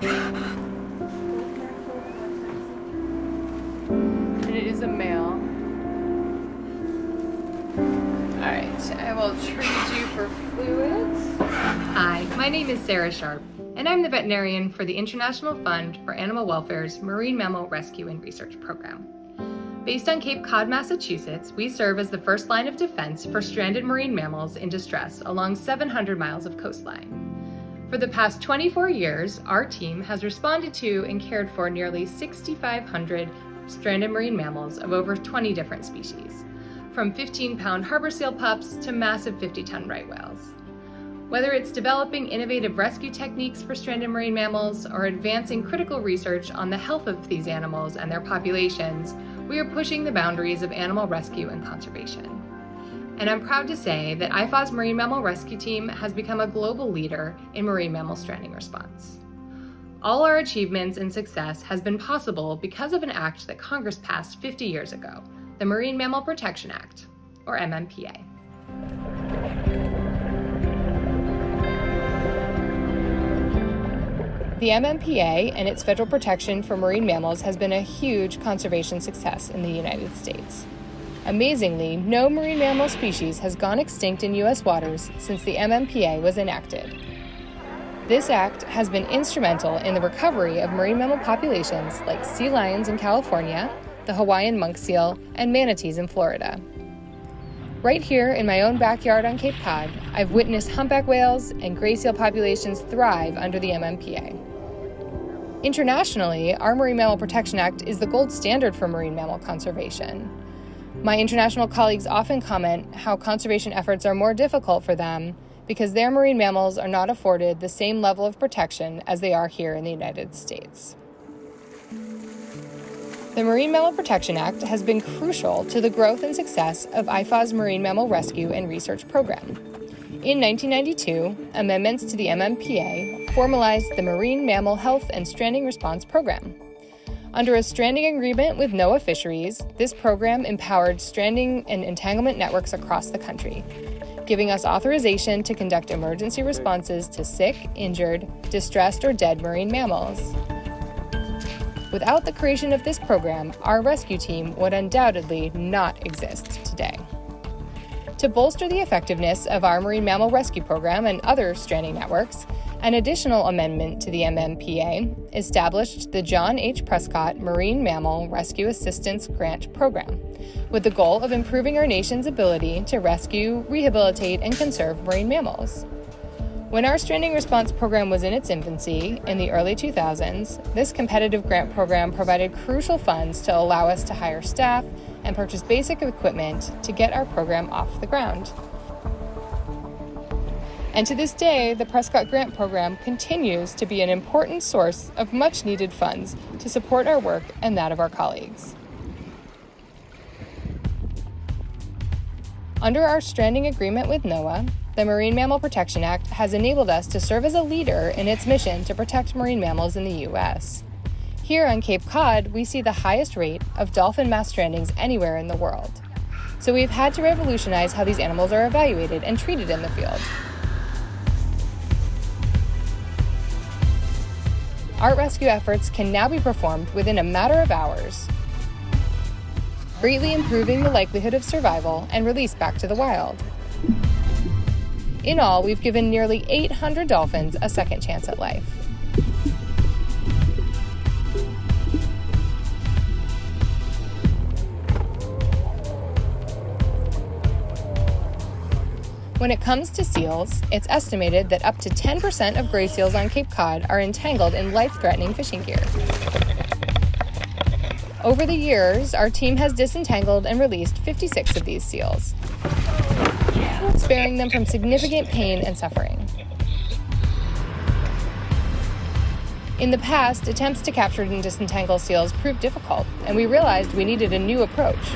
And it is a male. Alright, I will treat you for fluids. Hi, my name is Sarah Sharp, and I'm the veterinarian for the International Fund for Animal Welfare's Marine Mammal Rescue and Research Program. Based on Cape Cod, Massachusetts, we serve as the first line of defense for stranded marine mammals in distress along 700 miles of coastline. For the past 24 years, our team has responded to and cared for nearly 6,500 stranded marine mammals of over 20 different species, from 15-pound harbor seal pups to massive 50-ton right whales. Whether it's developing innovative rescue techniques for stranded marine mammals or advancing critical research on the health of these animals and their populations, we are pushing the boundaries of animal rescue and conservation. And I'm proud to say that IFAW's Marine Mammal Rescue Team has become a global leader in marine mammal stranding response. All our achievements and success has been possible because of an act that Congress passed 50 years ago, the Marine Mammal Protection Act, or MMPA. The MMPA and its federal protection for marine mammals has been a huge conservation success in the United States. Amazingly, no marine mammal species has gone extinct in U.S. waters since the MMPA was enacted. This act has been instrumental in the recovery of marine mammal populations like sea lions in California, the Hawaiian monk seal, and manatees in Florida. Right here in my own backyard on Cape Cod, I've witnessed humpback whales and gray seal populations thrive under the MMPA. Internationally, our Marine Mammal Protection Act is the gold standard for marine mammal conservation. My international colleagues often comment how conservation efforts are more difficult for them because their marine mammals are not afforded the same level of protection as they are here in the United States. The Marine Mammal Protection Act has been crucial to the growth and success of IFAW's Marine Mammal Rescue and Research Program. In 1992, amendments to the MMPA formalized the Marine Mammal Health and Stranding Response Program. Under a stranding agreement with NOAA Fisheries, this program empowered stranding and entanglement networks across the country, giving us authorization to conduct emergency responses to sick, injured, distressed, or dead marine mammals. Without the creation of this program, our rescue team would undoubtedly not exist today. To bolster the effectiveness of our Marine Mammal Rescue Program and other stranding networks, an additional amendment to the MMPA established the John H. Prescott Marine Mammal Rescue Assistance Grant Program, with the goal of improving our nation's ability to rescue, rehabilitate, and conserve marine mammals. When our stranding response program was in its infancy in the early 2000s, this competitive grant program provided crucial funds to allow us to hire staff and purchase basic equipment to get our program off the ground. And to this day, the Prescott Grant Program continues to be an important source of much-needed funds to support our work and that of our colleagues. Under our stranding agreement with NOAA, the Marine Mammal Protection Act has enabled us to serve as a leader in its mission to protect marine mammals in the U.S. Here on Cape Cod, we see the highest rate of dolphin mass strandings anywhere in the world. So we've had to revolutionize how these animals are evaluated and treated in the field. Our rescue efforts can now be performed within a matter of hours, greatly improving the likelihood of survival and release back to the wild. In all, we've given nearly 800 dolphins a second chance at life. When it comes to seals, it's estimated that up to 10% of gray seals on Cape Cod are entangled in life-threatening fishing gear. Over the years, our team has disentangled and released 56 of these seals, sparing them from significant pain and suffering. In the past, attempts to capture and disentangle seals proved difficult, and we realized we needed a new approach.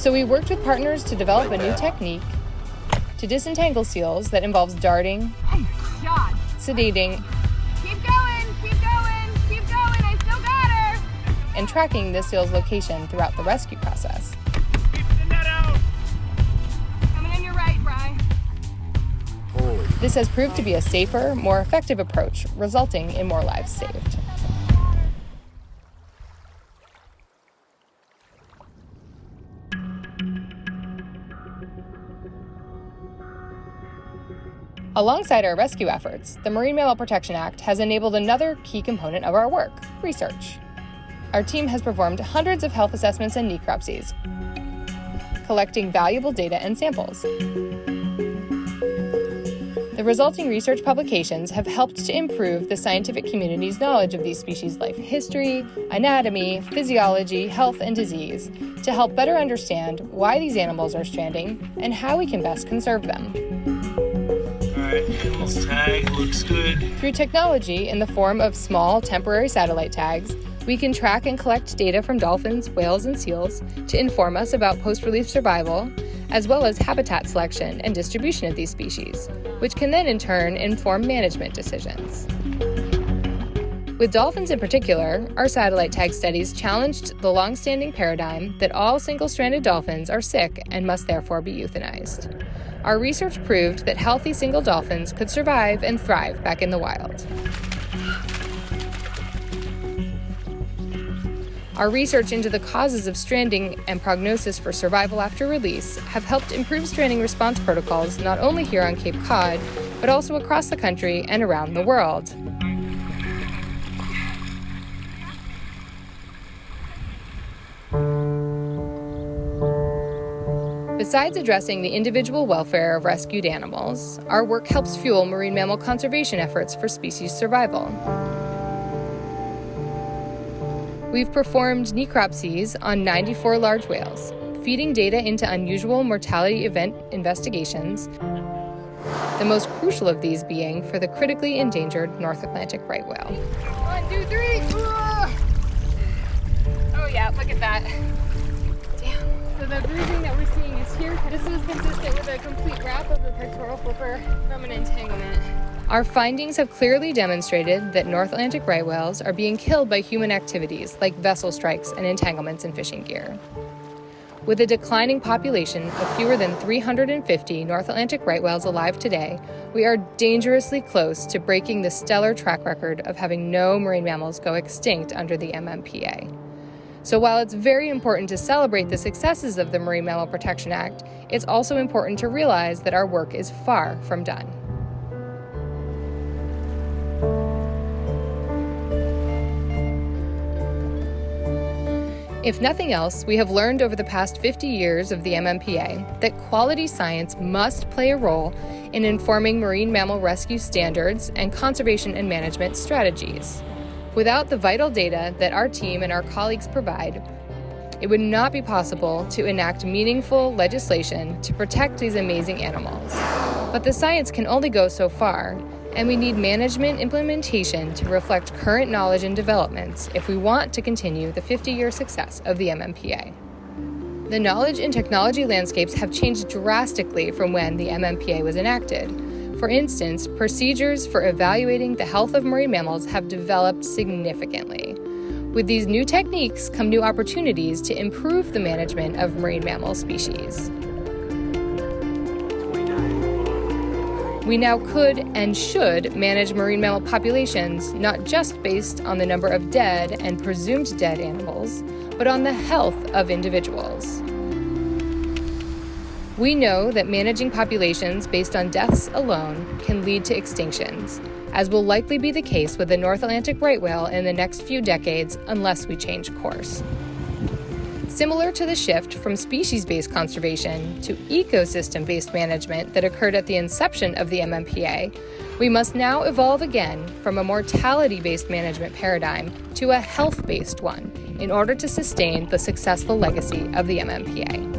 So we worked with partners to develop a new technique to disentangle seals that involves darting, sedating, and tracking the seal's location throughout the rescue process. Coming in your right, Bri. Oh. This has proved to be a safer, more effective approach, resulting in more lives saved. Alongside our rescue efforts, the Marine Mammal Protection Act has enabled another key component of our work: research. Our team has performed hundreds of health assessments and necropsies, collecting valuable data and samples. The resulting research publications have helped to improve the scientific community's knowledge of these species' life history, anatomy, physiology, health, and disease, to help better understand why these animals are stranding and how we can best conserve them. Animals tag looks good. Through technology in the form of small temporary satellite tags, we can track and collect data from dolphins, whales, and seals to inform us about post-relief survival, as well as habitat selection and distribution of these species, which can then in turn inform management decisions. With dolphins in particular, our satellite tag studies challenged the long-standing paradigm that all single-stranded dolphins are sick and must therefore be euthanized. Our research proved that healthy single dolphins could survive and thrive back in the wild. Our research into the causes of stranding and prognosis for survival after release have helped improve stranding response protocols not only here on Cape Cod, but also across the country and around the world. Besides addressing the individual welfare of rescued animals, our work helps fuel marine mammal conservation efforts for species survival. We've performed necropsies on 94 large whales, feeding data into unusual mortality event investigations, the most crucial of these being for the critically endangered North Atlantic right whale. 1, 2, 3. Oh yeah, look at that. Damn. So the bruising that we're seeing is here. This is consistent with a complete wrap of the pectoral flipper from an entanglement. Our findings have clearly demonstrated that North Atlantic right whales are being killed by human activities like vessel strikes and entanglements in fishing gear. With a declining population of fewer than 350 North Atlantic right whales alive today, we are dangerously close to breaking the stellar track record of having no marine mammals go extinct under the MMPA. So while it's very important to celebrate the successes of the Marine Mammal Protection Act, it's also important to realize that our work is far from done. If nothing else, we have learned over the past 50 years of the MMPA that quality science must play a role in informing marine mammal rescue standards and conservation and management strategies. Without the vital data that our team and our colleagues provide, it would not be possible to enact meaningful legislation to protect these amazing animals. But the science can only go so far, and we need management implementation to reflect current knowledge and developments if we want to continue the 50-year success of the MMPA. The knowledge and technology landscapes have changed drastically from when the MMPA was enacted. For instance, procedures for evaluating the health of marine mammals have developed significantly. With these new techniques come new opportunities to improve the management of marine mammal species. We now could and should manage marine mammal populations not just based on the number of dead and presumed dead animals, but on the health of individuals. We know that managing populations based on deaths alone can lead to extinctions, as will likely be the case with the North Atlantic right whale in the next few decades unless we change course. Similar to the shift from species-based conservation to ecosystem-based management that occurred at the inception of the MMPA, we must now evolve again from a mortality-based management paradigm to a health-based one in order to sustain the successful legacy of the MMPA.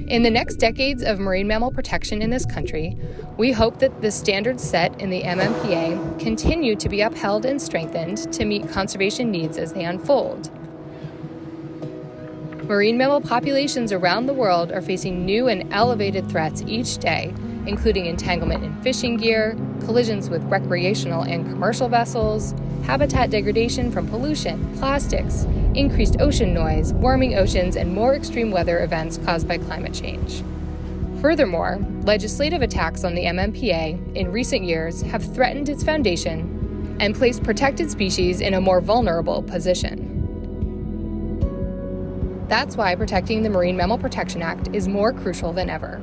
In the next decades of marine mammal protection in this country, we hope that the standards set in the MMPA continue to be upheld and strengthened to meet conservation needs as they unfold. Marine mammal populations around the world are facing new and elevated threats each day, including entanglement in fishing gear, collisions with recreational and commercial vessels, habitat degradation from pollution, plastics, increased ocean noise, warming oceans, and more extreme weather events caused by climate change. Furthermore, legislative attacks on the MMPA in recent years have threatened its foundation and placed protected species in a more vulnerable position. That's why protecting the Marine Mammal Protection Act is more crucial than ever,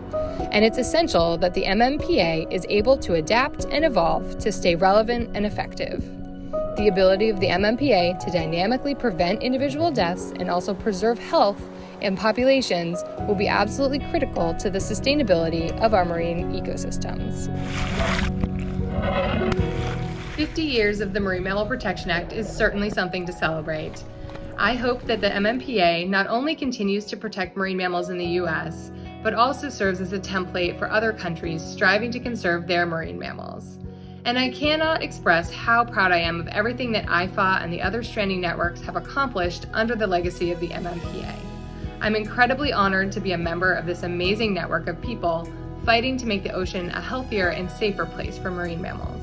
and it's essential that the MMPA is able to adapt and evolve to stay relevant and effective. The ability of the MMPA to dynamically prevent individual deaths and also preserve health in populations will be absolutely critical to the sustainability of our marine ecosystems. 50 years of the Marine Mammal Protection Act is certainly something to celebrate. I hope that the MMPA not only continues to protect marine mammals in the U.S., but also serves as a template for other countries striving to conserve their marine mammals. And I cannot express how proud I am of everything that IFAW and the other stranding networks have accomplished under the legacy of the MMPA. I'm incredibly honored to be a member of this amazing network of people fighting to make the ocean a healthier and safer place for marine mammals.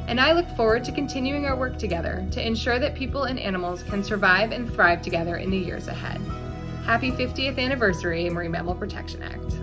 And I look forward to continuing our work together to ensure that people and animals can survive and thrive together in the years ahead. Happy 50th anniversary, Marine Mammal Protection Act.